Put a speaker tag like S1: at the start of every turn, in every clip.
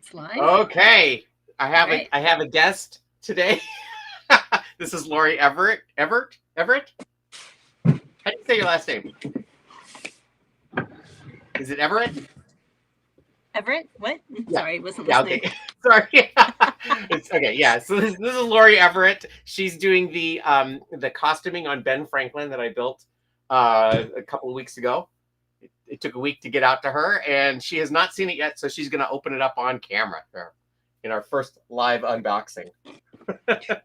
S1: It's live.
S2: Okay,
S1: Right.
S2: I have a guest today. This is Lori Everett. Everett? How do you say your last name? Is it Everett?
S1: Everett? What?
S2: Yeah.
S1: Sorry, wasn't
S2: Yeah.
S1: listening.
S2: Okay. Sorry. It's okay. Yeah. So this is Lori Everett. She's doing the costuming on Ben Franklin that I built a couple of weeks ago. It took a week to get out to her, and she has not seen it yet. So she's going to open it up on camera there in our first live unboxing.
S1: Okay,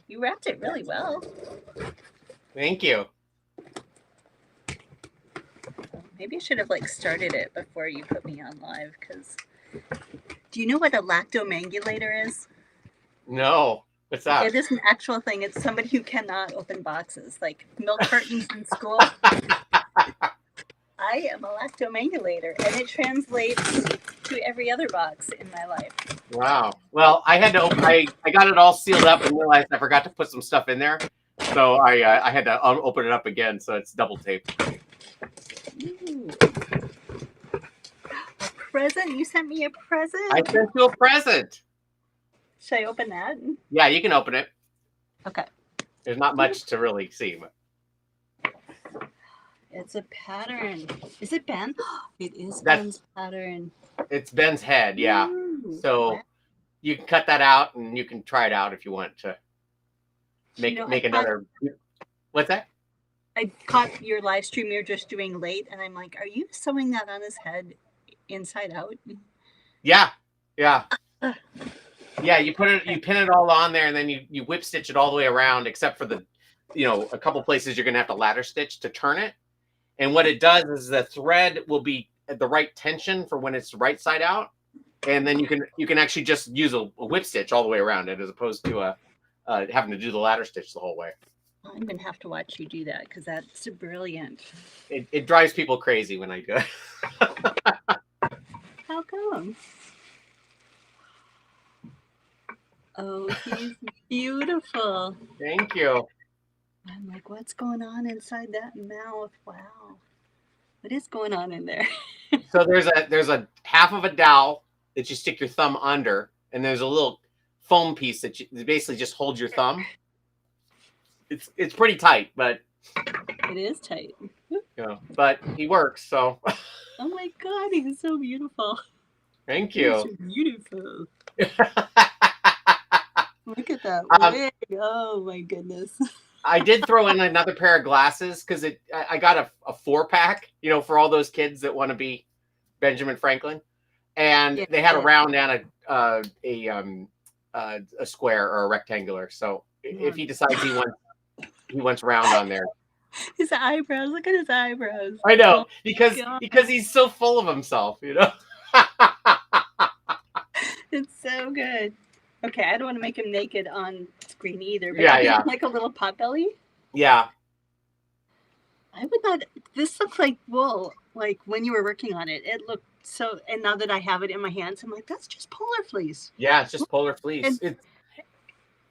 S1: you wrapped it really well.
S2: Thank you.
S1: Maybe I should have started it before you put me on live. Because do you know what a lactomangulator is?
S2: No. What's that?
S1: It is an actual thing. It's somebody who cannot open boxes, like milk cartons in school. I am a lactomangulator, and it translates to every other box in my life.
S2: Wow. Well, I had to open. I got it all sealed up and realized I forgot to put some stuff in there, so I had to open it up again. So it's double taped.
S1: Ooh. A present? You sent me a present?
S2: I sent you a present.
S1: Should I open that?
S2: Yeah, you can open it.
S1: Okay.
S2: There's not much to really see. But...
S1: It's a pattern. Is it Ben? It is Ben's pattern.
S2: It's Ben's head, yeah.
S1: Ooh,
S2: so
S1: wow.
S2: You can cut that out and you can try it out if you want to make another. What's that?
S1: I caught your live stream you're just doing late, and I'm like, are you sewing that on his head inside out?
S2: Yeah. Yeah, you put it, you pin it all on there, and then you whip stitch it all the way around, except for the, a couple places you're gonna have to ladder stitch to turn it. And what it does is the thread will be at the right tension for when it's right side out, and then you can actually just use a whip stitch all the way around it, as opposed to having to do the ladder stitch the whole way.
S1: I'm gonna have to watch you do that because that's brilliant.
S2: It drives people crazy when I do it.
S1: How come? Oh, he's beautiful.
S2: Thank you.
S1: I'm like, what's going on inside that mouth? Wow. What is going on in there?
S2: So there's a half of a dowel that you stick your thumb under, and there's a little foam piece that basically just holds your thumb. It's pretty tight, but
S1: it is tight.
S2: But he works, so.
S1: Oh my God, he's so beautiful.
S2: Thank you.
S1: He's so beautiful. Look at that wig. Oh my goodness.
S2: I did throw in another pair of glasses because I got a 4-pack, for all those kids that want to be Benjamin Franklin, and they had a round and a square or a rectangular. So if he decides he wants round on there.
S1: His eyebrows. Look at his eyebrows.
S2: I know, because he's so full of himself,
S1: It's so good. Okay, I don't want to make him naked on screen either. But
S2: yeah.
S1: Like a little pot belly.
S2: Yeah.
S1: I would not. This looks like wool. Like when you were working on it, it looked so. And now that I have it in my hands, I'm like, that's just polar fleece.
S2: Yeah, it's just polar fleece.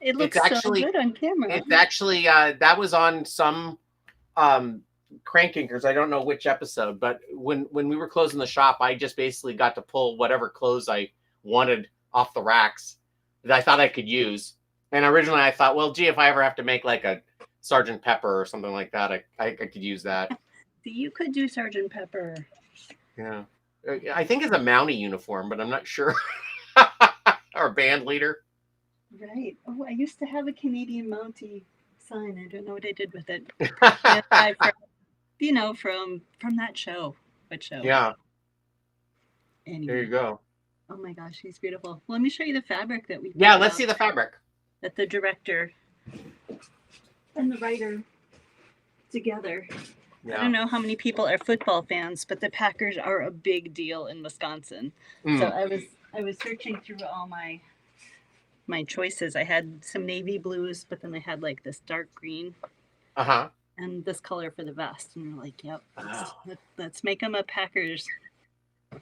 S1: It looks so good on camera.
S2: It's actually that was on some Crank Inkers. I don't know which episode, but when we were closing the shop, I just basically got to pull whatever clothes I wanted off the racks that I thought I could use. And originally I thought, well, gee, if I ever have to make like a Sergeant Pepper or something like that, I could use that.
S1: You could do Sergeant Pepper.
S2: Yeah. I think it's a Mountie uniform, but I'm not sure. Or band leader.
S1: Right. Oh, I used to have a Canadian Mountie sign. I don't know what I did with it. From that show. What show?
S2: Yeah.
S1: Anyway.
S2: There you go.
S1: Oh my gosh, he's beautiful. Let me show you the fabric that we.
S2: Yeah, let's see the fabric.
S1: That the director and the writer together. Yeah. I don't know how many people are football fans, but the Packers are a big deal in Wisconsin. So I was searching through all my choices. I had some navy blues, but then I had like this dark green. And this color for the vest, and we're like, yep, let's make them a Packers.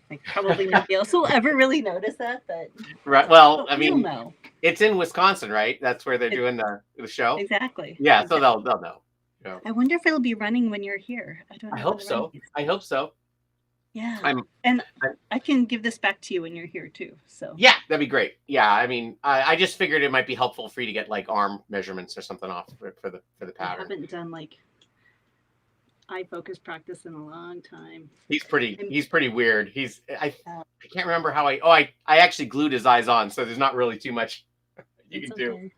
S1: Like probably nobody else will ever really notice that, but
S2: right. Well, I mean, it's in Wisconsin, right? That's where they're doing the show.
S1: Exactly.
S2: Yeah, exactly. So they'll know. Yeah.
S1: I wonder if it'll be running when you're here. I don't know.
S2: I hope so. I hope so.
S1: Yeah. I can give this back to you when you're here too. So
S2: yeah, that'd be great. Yeah, I mean, I just figured it might be helpful for you to get like arm measurements or something off for the
S1: I
S2: pattern.
S1: haven't done like eye focus practice in a long time.
S2: He's pretty weird. I can't remember how I actually glued his eyes on, so there's not really too much you can do.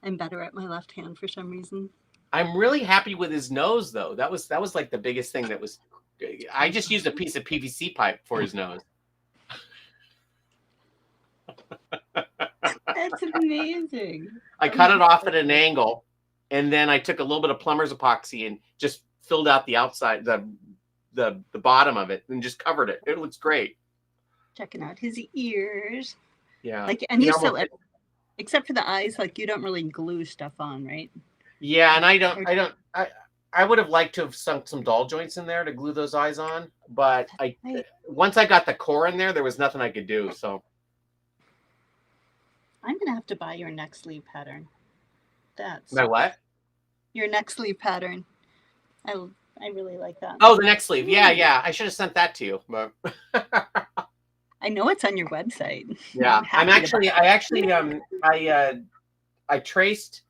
S1: I'm better at my left hand for some reason.
S2: I'm really happy with his nose though. That was like the biggest thing that was. I just used a piece of PVC pipe for his nose.
S1: That's amazing.
S2: I cut it off at an angle, and then I took a little bit of plumber's epoxy and just filled out the outside, the bottom of it, and just covered it. It looks great.
S1: Checking out his ears.
S2: Yeah.
S1: Like, and you still, except for the eyes, like you don't really glue stuff on, right?
S2: Yeah, and I would have liked to have sunk some doll joints in there to glue those eyes on, but once I got the core in there was nothing I could do. So
S1: I'm gonna have to buy your neck sleeve pattern. That's
S2: my what?
S1: Your neck sleeve pattern. I really like that.
S2: Oh, the neck sleeve. Yeah. I should have sent that to you, but
S1: I know it's on your website.
S2: Yeah, I traced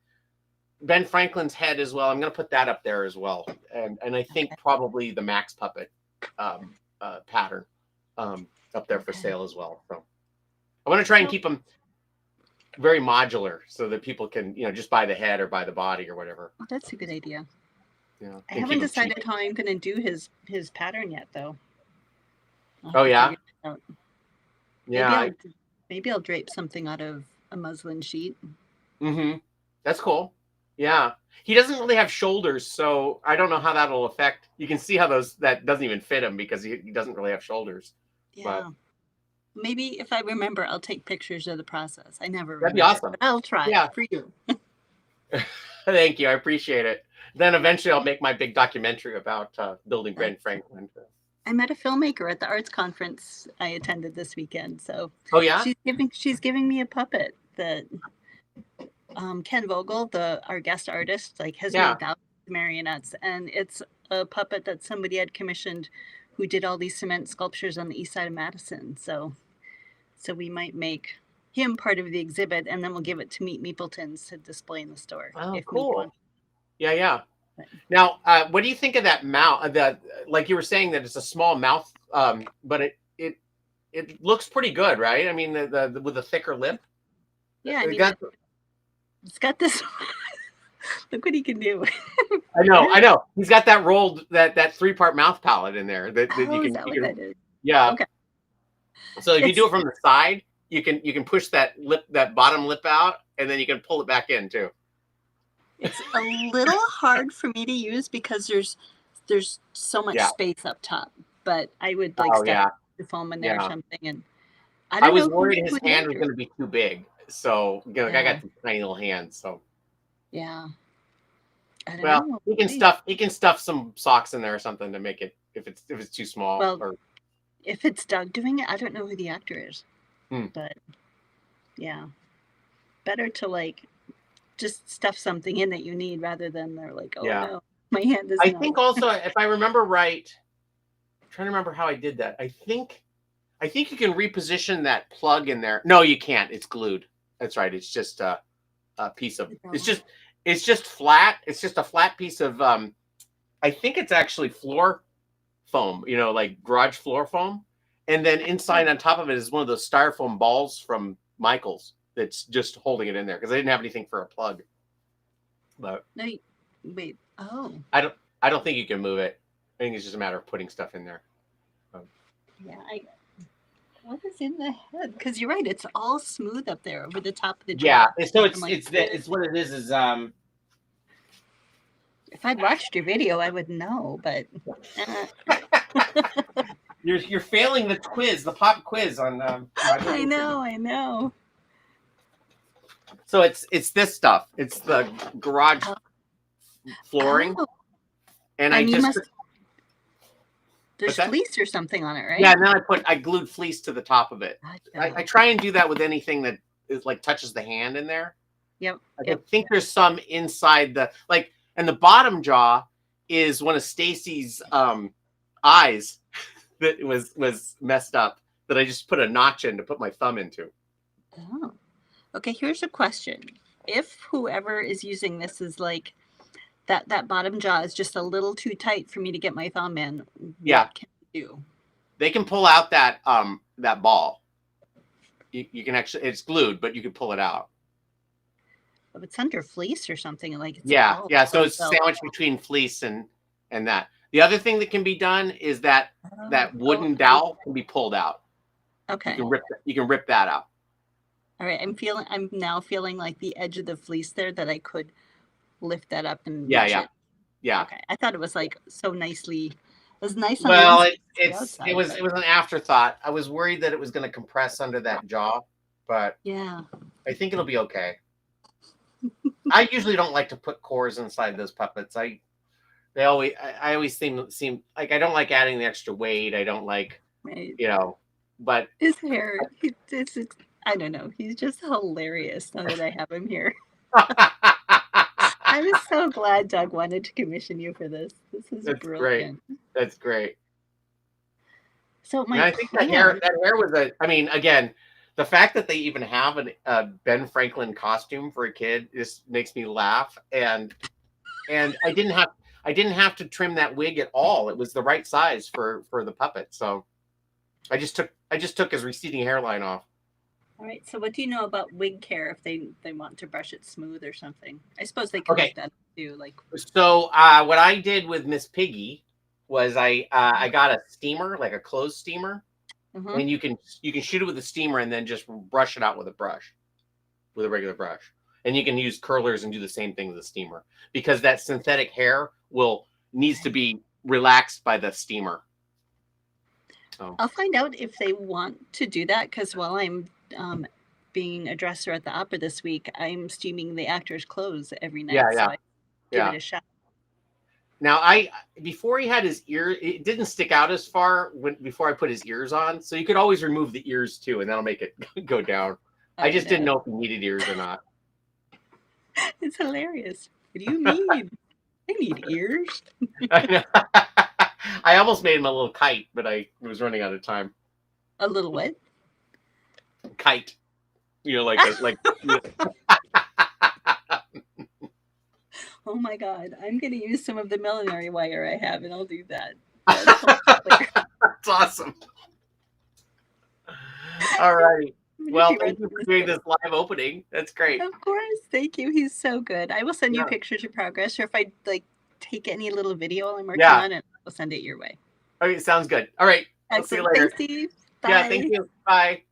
S2: Ben Franklin's head as well. I'm going to put that up there as well, and I think probably the Max Puppet pattern up there for sale as well. So I want to try and keep them very modular so that people can just buy the head or buy the body or whatever.
S1: Oh, that's a good idea.
S2: Yeah,
S1: I haven't decided how I'm going to do his pattern yet, though.
S2: Oh yeah. Yeah.
S1: Maybe I'll drape something out of a muslin sheet.
S2: Mm-hmm. That's cool. Yeah. He doesn't really have shoulders, so I don't know how that'll affect. You can see how that doesn't even fit him because he doesn't really have shoulders.
S1: Yeah.
S2: But
S1: maybe if I remember, I'll take pictures of the process. I never remember.
S2: That'd be awesome.
S1: But I'll try for you.
S2: Thank you. I appreciate it. Then eventually I'll make my big documentary about building Ben Franklin.
S1: I met a filmmaker at the arts conference I attended this weekend. So
S2: oh yeah,
S1: she's giving me a puppet that Ken Vogel, our guest artist, has made thousands of marionettes, and it's a puppet that somebody had commissioned who did all these cement sculptures on the east side of Madison. So we might make him part of the exhibit, and then we'll give it to Meet Meepletons to display in the store.
S2: Oh, cool. Yeah. Now, what do you think of that mouth? Like you were saying that it's a small mouth, but it looks pretty good, right? I mean, with a thicker lip.
S1: Yeah, I mean, it's got this. Look what he can do.
S2: I know. He's got that rolled that 3-part mouth palate in there that you can.
S1: Is that what that is?
S2: Yeah.
S1: Okay.
S2: So if you do it from the side, you can push that bottom lip out, and then you can pull it back in too.
S1: It's a little hard for me to use because there's so much space up top. But I would stuff the foam in there or something. And I
S2: was worried his hand was going to be too big. So I got these tiny little hands. So
S1: yeah. I don't know.
S2: He can stuff some socks in there or something to make it if it's too small.
S1: Well, if it's Doug doing it, I don't know who the actor is. But yeah, better to just stuff something in that you need rather than they're like, oh no, my hand is.
S2: I think also, if I remember right, I'm trying to remember how I did that. I think you can reposition that plug in there. No, you can't. It's glued. That's right. It's just a piece of. It's just flat. It's just a flat piece of. I think it's actually floor foam. Like garage floor foam, and then inside on top of it is one of those styrofoam balls from Michael's. That's just holding it in there because I didn't have anything for a plug. But
S1: no, wait. Oh.
S2: I don't think you can move it. I think it's just a matter of putting stuff in there.
S1: Yeah, what is in the head? Because you're right, it's all smooth up there over the top of the jaw.
S2: Yeah, so it's what it is
S1: if I'd watched your video, I would know, but
S2: you're failing the quiz, the pop quiz on
S1: I know.
S2: So it's this stuff. It's the garage flooring.
S1: Oh.
S2: And
S1: there's fleece or something on it, right?
S2: Yeah, and then I glued fleece to the top of it. I try and do that with anything that is touches the hand in there.
S1: Yep.
S2: I think there's some inside and the bottom jaw is one of Stacy's eyes that was messed up that I just put a notch in to put my thumb into.
S1: Oh. Okay, here's a question. If whoever is using this is like that bottom jaw is just a little too tight for me to get my thumb in, what can I do?
S2: They can pull out that that ball. You can actually, it's glued, but you can pull it out.
S1: If it's under fleece or something like it's
S2: yeah. So it's sandwiched between fleece and that. The other thing that can be done is that wooden dowel can be pulled out.
S1: Okay.
S2: You can rip that out.
S1: All right. I'm now feeling like the edge of the fleece there that I could lift that up and reach it.
S2: Yeah.
S1: Okay. I thought it was like so nicely. It was nice.
S2: Well, it was an afterthought. I was worried that it was going to compress under that jaw, but
S1: yeah,
S2: I think it'll be okay. I usually don't like to put cores inside those puppets. I always seem like I don't like adding the extra weight. I don't like, but
S1: his hair, I don't know. He's just hilarious now that I have him here. I'm so glad Doug wanted to commission you for this. This is brilliant.
S2: Great. That's great.
S1: So
S2: I think that hair was again, the fact that they even have a Ben Franklin costume for a kid just makes me laugh. And I didn't have to trim that wig at all. It was the right size for the puppet. So I just took his receding hairline off.
S1: All right. So what do you know about wig care if they want to brush it smooth or something? I suppose they can do that too.
S2: So what I did with Miss Piggy was I got a steamer, like a clothes steamer. Mm-hmm. And you can shoot it with a steamer and then just brush it out with a regular brush. And you can use curlers and do the same thing with the steamer because that synthetic hair needs to be relaxed by the steamer. So. I'll
S1: find out if they want to do that because while I'm being a dresser at the opera this week, I'm steaming the actors' clothes every night. So I give it a shot.
S2: Now, before he had his ear, it didn't stick out as far before I put his ears on. So you could always remove the ears too, and that'll make it go down. I just didn't know if he needed ears or not.
S1: It's hilarious. What do you mean? I need ears.
S2: I know. I almost made him a little kite, but I was running out of time.
S1: A little what?
S2: Kite. Like.
S1: Oh my God, I'm going to use some of the millinery wire I have, and I'll do that.
S2: That's awesome. All right. Well, thank you for doing this live opening. That's great.
S1: Of course. Thank you. He's so good. I will send you pictures of progress, or if I take any little video I'm working on, and I'll send it your way.
S2: Okay, sounds good. All right. I'll see you later.
S1: Thanks, Steve. Bye.
S2: Yeah, thank you. Bye.